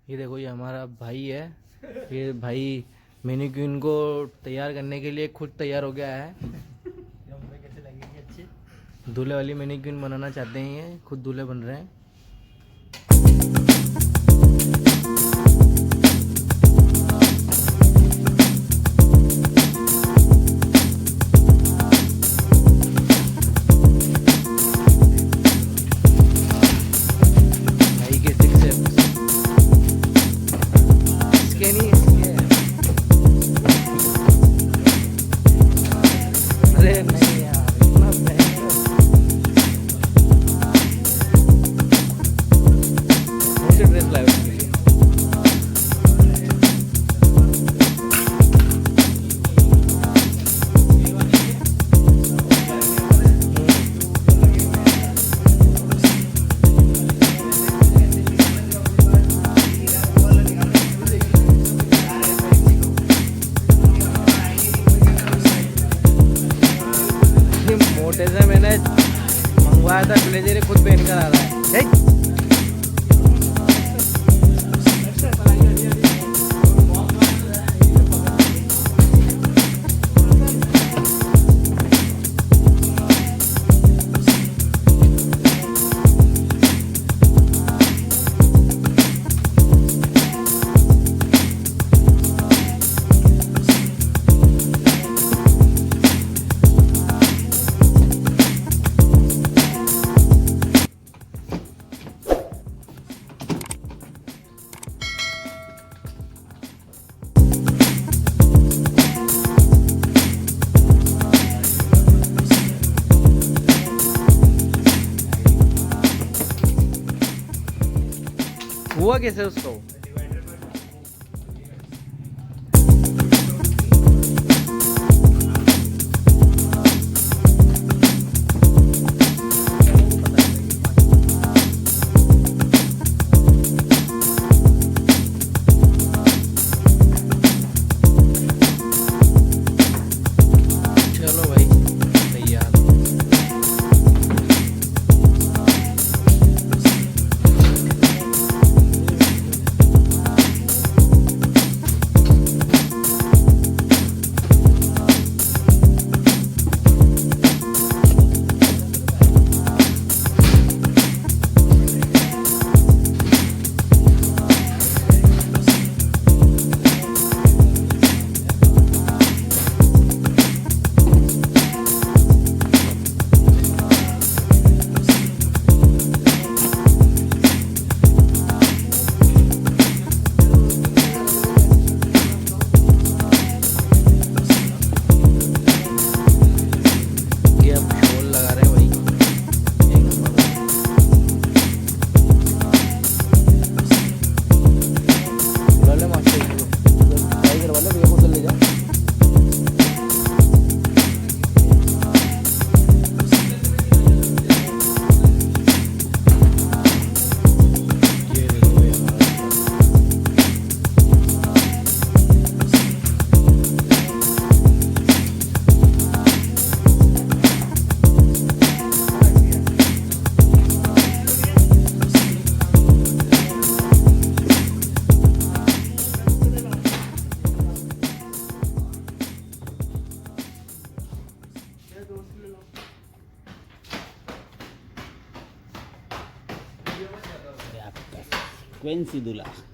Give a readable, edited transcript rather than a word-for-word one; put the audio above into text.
ये देखो, ये हमारा भाई है। ये भाई मैनिक्विन को तैयार करने के लिए खुद तैयार हो गया है। कैसे लगेगी अच्छी दूल्हे वाली मैनिक्विन बनाना चाहते हैं, ये खुद दूल्हे बन रहे हैं। मोटे से मैंने मंगवाया था ब्लेजर, खुद पहन कर आ रहा है। हुआ कैसे उसको? चलो भाई तैयार। Quincy Dula.